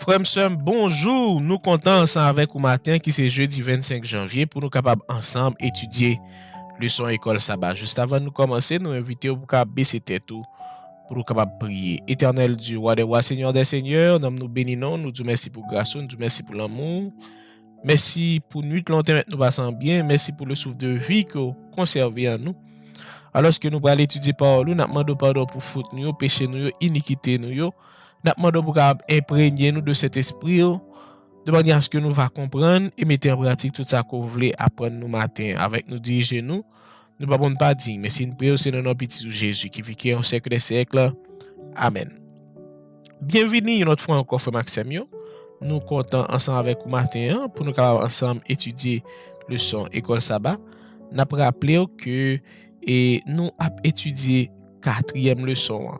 Frère M'sem, bonjour. Nous comptons ensemble avec vous matin qui c'est jeudi 25 janvier pour nous capables ensemble étudier leçon école sabbat. Juste avant de nous commencer, nous invitons pour baisser tête pour nous capables prier. Éternel Dieu, roi des rois, Seigneur des seigneurs, nous bénissons, nous disons merci pour grâce, nous disons merci pour l'amour. Merci pour nuit longtemps nous passons bien, merci pour le souffle de vie que vous conservez en nous. Alors que nous allons étudier par nous, nous demandons pardon pour faute nous, péché nous, iniquité nous. Nous demandons pour imprégner nous de cet esprit de manière à ce que nous va comprendre et mettre en pratique tout ça que vous voulez apprendre nous matin avec nous diriger nous. Nous ne pouvons pas dire, mais c'est une prière, c'est dans notre petit Jésus qui vit au siècle des siècles. Amen. Bienvenue une autre fois encore, Frère Maxime. Nous comptons ensemble avec vous matin pour nous ensemble étudier leçon école sabbat. Nous avons rappelé que nous avons étudié quatrième leçon.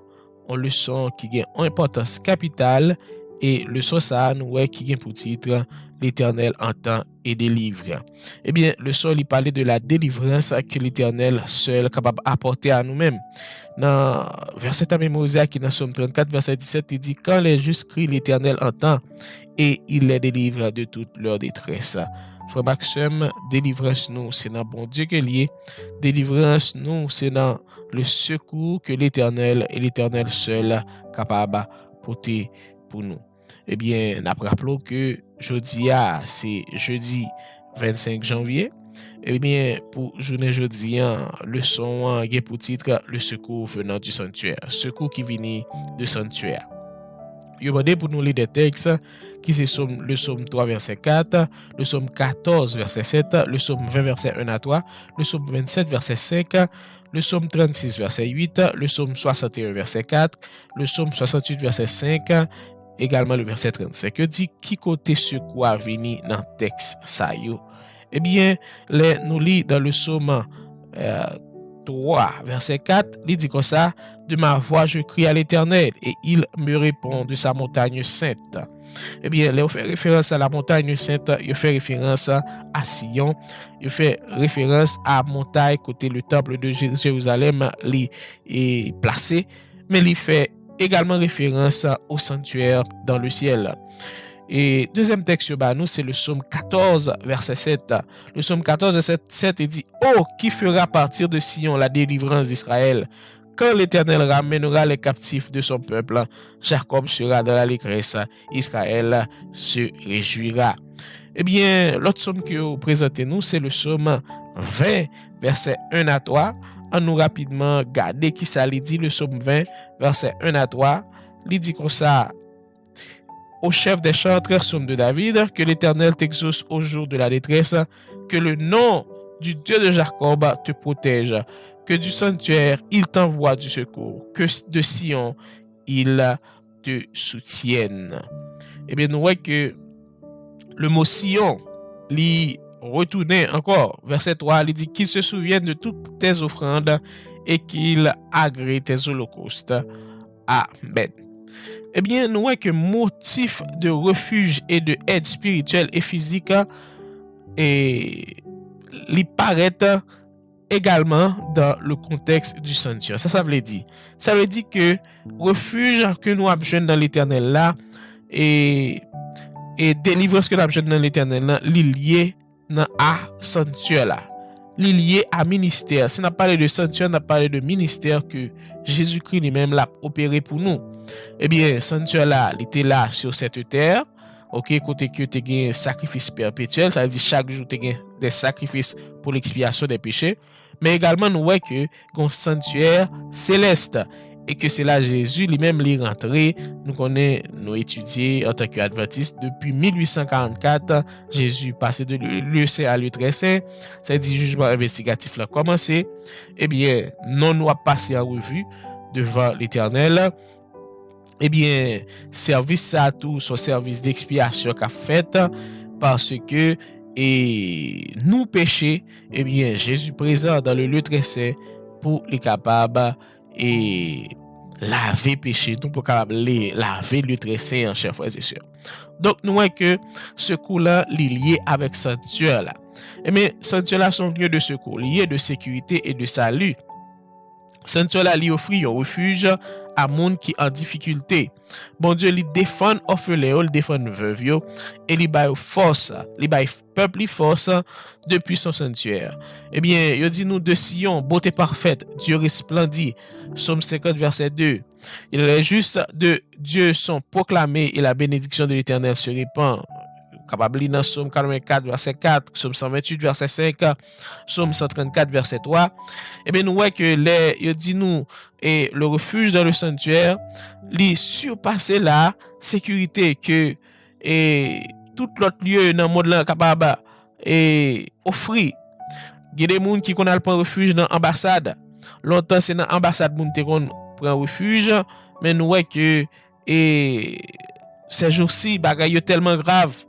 Une leçon qui a une importance capitale et leçon ça nous qui a pour titre l'Éternel entend et délivre. Eh bien, leçon il parlait de la délivrance que l'Éternel seul est capable d'apporter à nous-mêmes. Dans verset à mémoriser qui dans Somme 34 verset 17 il dit quand les justes crient l'Éternel entend et il les délivre de toute leur détresse. Frère Maxime, délivrance nous, c'est dans bon Dieu que lié. Délivrance nous, c'est dans le secours que l'Éternel et l'Éternel seul capable porter pour nous. Eh bien, nous rappelons que jeudi c'est jeudi 25 janvier. Eh bien, pour journée jeudi, le son a pour titre le secours venant du sanctuaire. Secours qui vient du sanctuaire. Il y a pour nous lire des textes qui sont le psaume 3 verset 4, le psaume 14 verset 7, le psaume 20 verset 1 à 3, le psaume 27 verset 5, le psaume 36 verset 8, le psaume 61 verset 4, le psaume 68 verset 5, également le verset 35. Que dit qui côté secours a venu dans le texte ça yo? Eh bien, nous lit dans le psaume 3, verset 4, il dit comme ça, de ma voix je crie à l'Éternel et il me répond de sa montagne sainte. Eh bien, il fait référence à la montagne sainte, il fait référence à Sion, il fait référence à montagne côté le temple de Jérusalem est placé, mais il fait également référence au sanctuaire dans le ciel. Et deuxième texte nous c'est le psaume 14 verset 7. Le psaume 14 verset 7 il dit oh qui fera partir de Sion la délivrance d'Israël quand l'Éternel ramènera les captifs de son peuple, Jacob sera dans l'allégresse, Israël se réjouira. Eh bien, l'autre psaume que vous présentez nous, c'est le psaume 20, verset 1 à 3. On nous rapidement garder qui ça dit le psaume 20, verset 1 à 3. Il dit comme ça, au chef des chantres, psaume de David, que l'Éternel t'exauce au jour de la détresse, que le nom du Dieu de Jacob te protège, que du sanctuaire il t'envoie du secours, que de Sion il te soutienne. Eh bien, nous voyons que le mot Sion, il retournait encore, verset 3, il dit qu'il se souvienne de toutes tes offrandes et qu'il agrée tes holocaustes. Amen. Eh bien, nous voyons que motif de refuge et de aide spirituelle et physique et il paraît également dans le contexte du sanctuaire. Ça veut dire. Ça veut dire que refuge que nous avons besoin dans l'Éternel là et délivrance que nous avons besoin dans l'Éternel là, lié à sanctuaire là. Lié à ministère. Si on a parlé de sanctuaire, on a parlé de ministère que Jésus-Christ lui-même l'a opéré pour nous. Eh bien, sanctuaire là, il était là sur cette terre. OK, côté que tu as un sacrifice perpétuel, ça veut dire chaque jour tu as des sacrifices pour l'expiation des péchés, mais également nous voyons que un sanctuaire céleste et que c'est là Jésus lui-même est rentré. Nous connaissons, nous étudiés en tant qu'adventistes depuis 1844, Jésus passé de lieu saint à lieu très saint, ça dit jugement investigatif là commencé. Eh bien, non nous a passé en revue devant l'Éternel. Eh bien, service ça tout son service d'expiation qu'a fait parce que nous péchés, eh bien, Jésus présent dans le lieu très saint pour les capables et laver péché, nous pour capable laver le très saint en chers frères et sœurs. Donc nous voyons que ce coup-là lié avec sanctuaire là. Eh bien, sanctuaire là sont lieux de secours, liés de sécurité et de salut. Sanctuaire là li offri un refuge à monde qui en difficulté. Bon Dieu li défend orphelin, li défend veuve yo et li bay force, li bay peuple li force depuis son sanctuaire. Eh bien, yo dit nous de Sion, beauté parfaite, Dieu resplendit. Psaume 50 verset 2. Il est juste de Dieu sont proclamés et la bénédiction de l'Éternel se répand. Capable lire dans Psaume 44 verset 4, Psaume 128 verset 5, Psaume 134 verset 3. Eh bien nous voyons que il dit nous et le refuge dans le sanctuaire, li surpasser la sécurité que et tout l'autre lieu dans le monde là capable et offrir. Il y a des gens qui connaissent le refuge dans l'ambassade. Longtemps c'est dans l'ambassade moun te kon prend refuge, mais nous voyons que et ces jours-ci bagay yo tellement grave.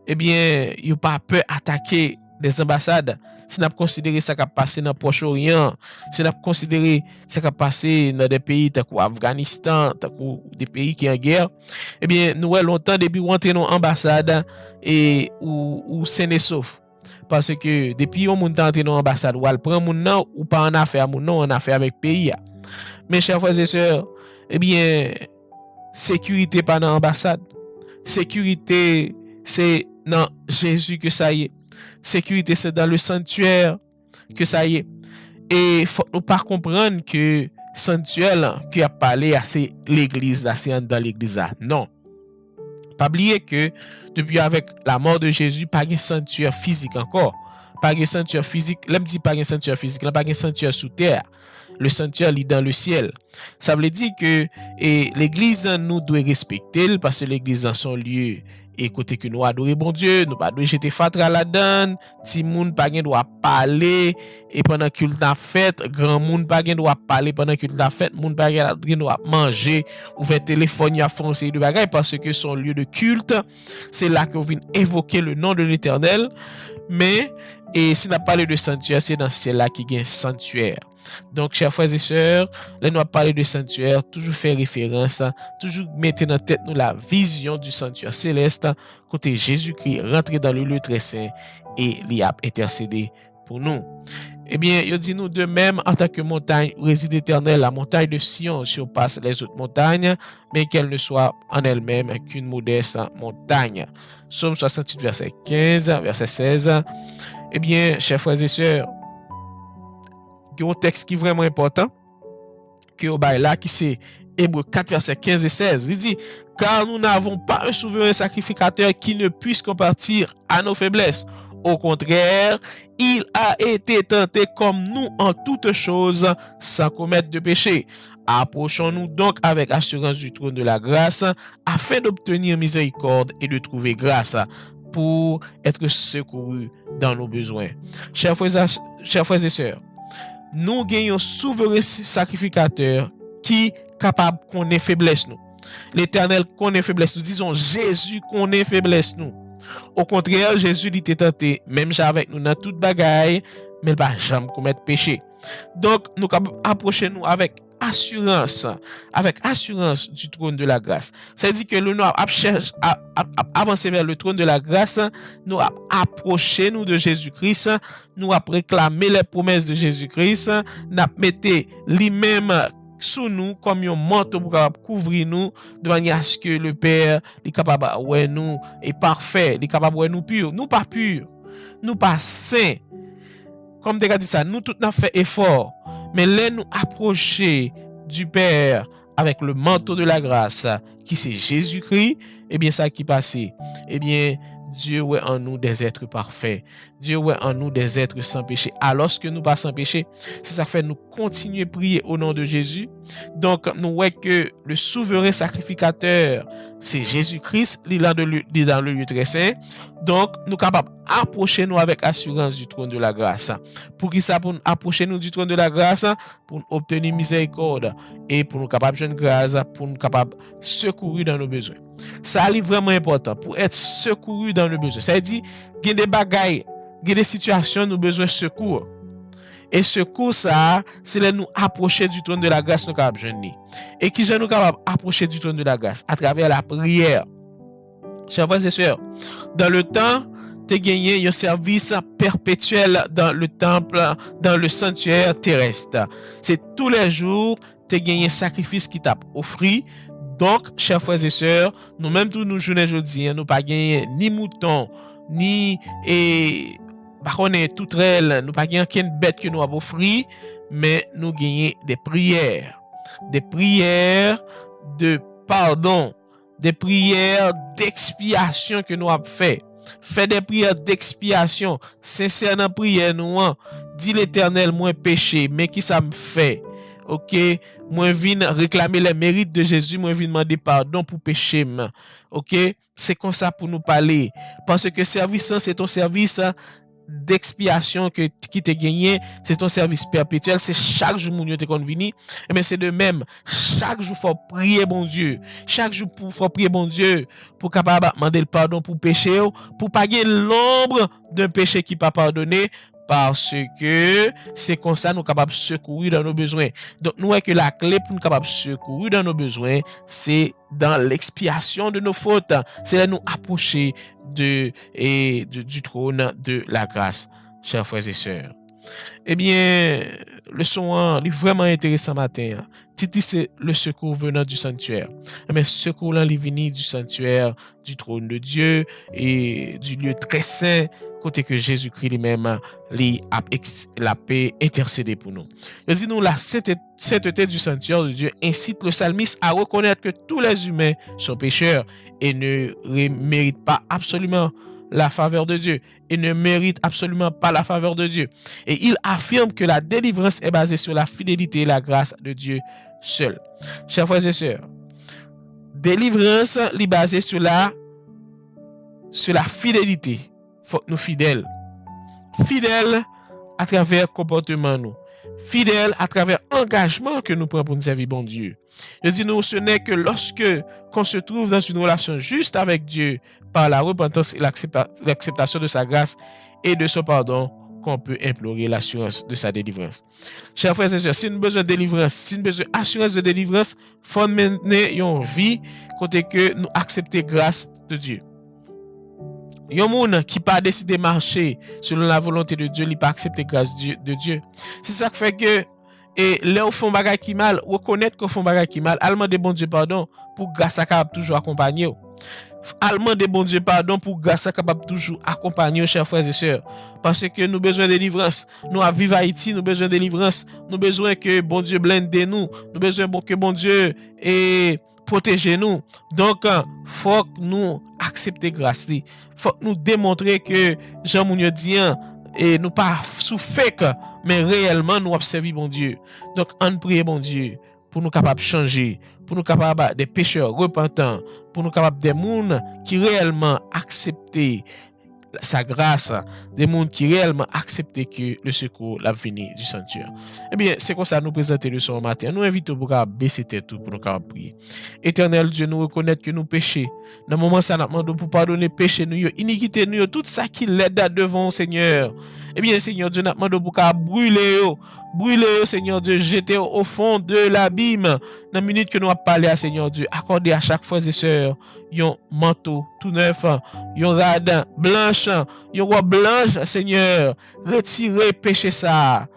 Eh bien, il n'y a pas peur d'attaquer des ambassades. Si nous considéré ça qui a passé dans le Proche-Orient, si nous considéré ça qui a passé dans des pays tels qu'Afghanistan, des pays qui sont en guerre, eh bien, nous avons longtemps depuis rentrer dans l'ambassade et ou sain et sauf. Parce que depuis on est entré dans l'ambassade, ou elle prend mon nom ou pas en affaire, mon nom en affaire avec le pays. Mes chers frères et sœurs, eh bien, sécurité pas dans l'ambassade. Sécurité, c'est dans Jésus que ça y est. Sécurité, c'est dans le sanctuaire que ça y est. Et faut nous pas comprendre que sanctuaire qui a parlé, c'est l'église, là, c'est dans l'église. Là. Non. Pas oublier que depuis avec la mort de Jésus, pas de sanctuaire physique encore. Pas de sanctuaire physique. L'aime dit pas de sanctuaire physique, pas de sanctuaire sous terre. Le sanctuaire est dans le ciel. Ça veut dire que l'église nous doit respecter parce que l'église dans son lieu et côté que nous adorer bon Dieu, nous pas doit jeter fatra là-dedans, ti moun pa gen doit parler et pendant culte la fête, grand moun pa gen doit parler pendant culte la fête, moun pa gen doit manger ou faire téléphone ya foncer de bagaille parce que son lieu de culte, c'est là qu'on vient évoquer le nom de l'Éternel, mais et si on a parlé de sanctuaire, c'est dans celle-là qui gagne sanctuaire. Donc, chers frères et sœurs, là nous avons parlé de sanctuaire, toujours faire référence, toujours mettre dans tête nous la vision du sanctuaire céleste, côté Jésus-Christ rentré dans le lieu très saint et il a intercédé pour nous. Eh bien, il dit nous de même en tant que montagne où réside éternel, la montagne de Sion surpasse les autres montagnes, mais qu'elle ne soit en elle-même qu'une modeste montagne. Psaume 68, verset 15, verset 16. Eh bien, chers frères et sœurs, il y a un texte qui est vraiment important, que là, qui c'est Hébreux 4, verset 15 et 16. Il dit, car nous n'avons pas un souverain sacrificateur qui ne puisse compatir à nos faiblesses. Au contraire, il a été tenté comme nous en toutes choses, sans commettre de péché. Approchons-nous donc avec assurance du trône de la grâce, afin d'obtenir miséricorde et de trouver grâce pour être secourus dans nos besoins. Chers frères et sœurs, nous gagnons souverain sacrificateur qui est capable de connaître faiblesse nous. L'Éternel connaît faiblesse nous. Disons, Jésus connaît faiblesse nous. Au contraire, Jésus il était tenté, même avec nous dans toute bagaille, mais il va jamais commettre péché. Donc, nous capable approcher nous avec assurance du trône de la grâce. C'est-à-dire que nous avancer vers le trône de la grâce, nous approcher nous de Jésus-Christ, nous réclamer les promesses de Jésus-Christ, nous mettons lui-même sous nous comme un manteau pour couvrir nous de manière à ce que le Père est capable de nous est parfait, est capable de nous pur, nous pas pur, nous pas saints. Comme tu as dit ça, nous tout n'a fait effort, mais là nous approcher du Père avec le manteau de la grâce qui c'est Jésus-Christ, et bien ça qui passe, et bien Dieu est en nous des êtres parfaits. Dieu est en nous des êtres sans péché. Alors que nous pas sans péché, c'est ça fait nous continuer à prier au nom de Jésus. Donc, nous voyons que le souverain sacrificateur, c'est Jésus-Christ, il est dans le lieu très saint. Donc, nous sommes capables d'approcher nous avec assurance du trône de la grâce. Pour qui ça? Pour nous approcher nous du trône de la grâce, pour nous obtenir miséricorde et pour nous capables de grâce, pour nous capables de secourir dans nos besoins. Ça est vraiment important pour être secouru dans le besoin. Ça veut dire qu'il y a des bagailles, il y a des situations où nous avons besoin de secours. Et secours, ça, c'est là nous approcher du trône de la grâce, nous capables de jeûner. Et qui nous capables d'approcher du trône de la grâce à travers la prière. Chers frères et sœurs, dans le temps, te gagné un service perpétuel dans le temple, dans le sanctuaire terrestre. C'est tous les jours, te gagné un sacrifice qui t'a offert. Donc, chers frères et sœurs, nous-mêmes tous nous journée aujourd'hui, nous pas gagné ni mouton, ni tout rel, nous pas gagné aucune bête que nous avons offert, mais nous gagnons des prières de pardon, des prières d'expiation que nous avons fait. Fait des prières d'expiation, sincère dans prière nous, dit l'Éternel, moi péché, mais qui ça me fait? OK, moi viens réclamer les mérites de Jésus, moi viens demander pardon pour péché. OK, c'est comme ça pour nous parler parce que service c'est ton service d'expiation qui t'a gagné, c'est ton service perpétuel, c'est chaque jour mon Dieu te convenu, et bien c'est de même, chaque jour faut prier bon Dieu, chaque jour faut prier bon Dieu pour capable demander le pardon pour péché, pour pas gagner l'ombre d'un péché qui pas pardonné, parce que c'est comme ça nous capables de secourir dans nos besoins. Donc nous que la clé pour nous capables de secourir dans nos besoins, c'est dans l'expiation de nos fautes, c'est là nous approcher du trône de la grâce, chers frères et sœurs. Eh bien, le son est vraiment intéressant matin. Titi, c'est le secours venant du sanctuaire. Mais secours là, il vient du sanctuaire, du trône de Dieu et du lieu très saint, côté que Jésus-Christ lui-même la paix intercédé pour nous. Il dit nous la sainteté du sanctuaire de Dieu incite le psalmiste à reconnaître que tous les humains sont pécheurs et ne méritent pas absolument la faveur de Dieu et ne mérite absolument pas la faveur de Dieu. Et il affirme que la délivrance est basée sur la fidélité et la grâce de Dieu seul. Chers frères et sœurs, délivrance est basée sur la fidélité. Faut que nous fidèles à travers comportement nous, fidèles à travers engagement que nous prenons pour nous servir bon Dieu. Je dis nous, ce n'est que lorsque qu'on se trouve dans une relation juste avec Dieu par la repentance et l'acceptation de sa grâce et de son pardon qu'on peut implorer l'assurance de sa délivrance. Chers frères et sœurs, si nous avons besoin de délivrance, si nous avons besoin d'assurance de délivrance, il faut mener une vie côté que nous accepter grâce de Dieu. Yon moun qui pas décidé de marcher selon la volonté de Dieu, il pas accepter grâce de Dieu. C'est ça qui fait que et là où font bagay qui mal, reconnaître qu'on font bagay qui mal, allemand de bon Dieu pardon pour grâce à capable toujours accompagner. Allemand de bon Dieu pardon pour grâce à capable toujours accompagner, chers frères et sœurs, parce que nous besoin de délivrance. Nous à vivre Haïti, nous besoin de délivrance, nous besoin que bon Dieu blinde nous, nous besoin que bon Dieu et protéger nous. Donc faut que nous accepter grâce. Faut que nous démontrer que Jean Mounio dit et nous pas sous fake mais réellement nous observer bon Dieu. Donc on prie bon Dieu pour nous capables de changer, pour nous capables des pécheurs repentants, pour nous capables des mondes qui réellement accepter sa grâce, des mondes qui réellement acceptent que le secours l'a venu du sanctuaire. Eh bien, c'est comme ça nous présenter le soir matin. Nous invitons pour baisser tête pour nous prier. Éternel Dieu, nous reconnaître que nous péchons. Dans le moment ça nous demande pour pardonner péché nous, iniquité nous, tout ça qui l'aide devant Seigneur. Eh bien, Seigneur Dieu, nous demande pour brûler, Seigneur Dieu, jeter au fond de l'abîme. Dans la minute que nous avons parlé à Seigneur Dieu, accorder à chaque frère et sœur un manteau tout neuf, un radin blanche, une robe blanche, Seigneur. Retirez péché ça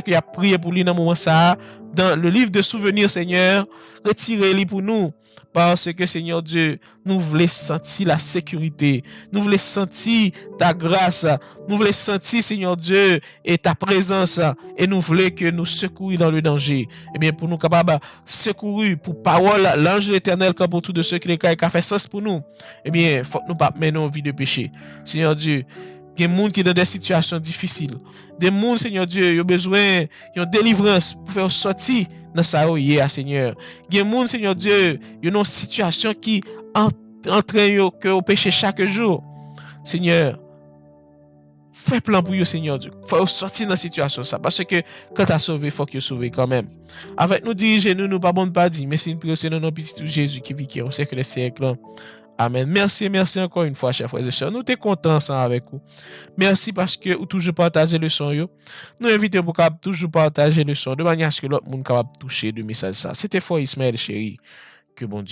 qui a prié pour lui dans le moment ça, dans le livre de souvenirs, Seigneur. Retirez-les pour nous. Parce que, Seigneur Dieu, nous voulons sentir la sécurité. Nous voulons sentir ta grâce. Nous voulons sentir, Seigneur Dieu, et ta présence. Et nous voulons que nous secourir dans le danger. Eh bien, pour nous capables de secourir pour parole, l'ange de l'Éternel, comme pour tous de ceux qui les caillent, qui a fait sens pour nous. Eh bien, il faut que nous pas mener une vie de péché. Seigneur Dieu, il y a des gens qui sont dans des situations difficiles. Des gens, Seigneur Dieu, ils ont besoin de délivrance pour faire sortir dans sa hier, Seigneur. Il y a des gens, Seigneur Dieu, ils ont une situation qui entraîne que au péché chaque jour. Seigneur, fais plan pour eux, Seigneur Dieu. Faut sortir dans la situation ça. Parce que quand tu as sauvé, il faut que tu sauves quand même. Avec nous diriger, nous pas bon pas dire, mais c'est une prière, c'est notre petit Jésus qui vit, qui au siècle des siècles. Amen. Merci encore une fois, chers frères et sœurs. Nous sommes contents ensemble avec vous. Merci parce que vous toujours partagez le son. Nous invitons pour toujours partager le son de manière à ce que l'autre monde capable toucher de message ça. C'était fort Ismaël chéri. Que bon Dieu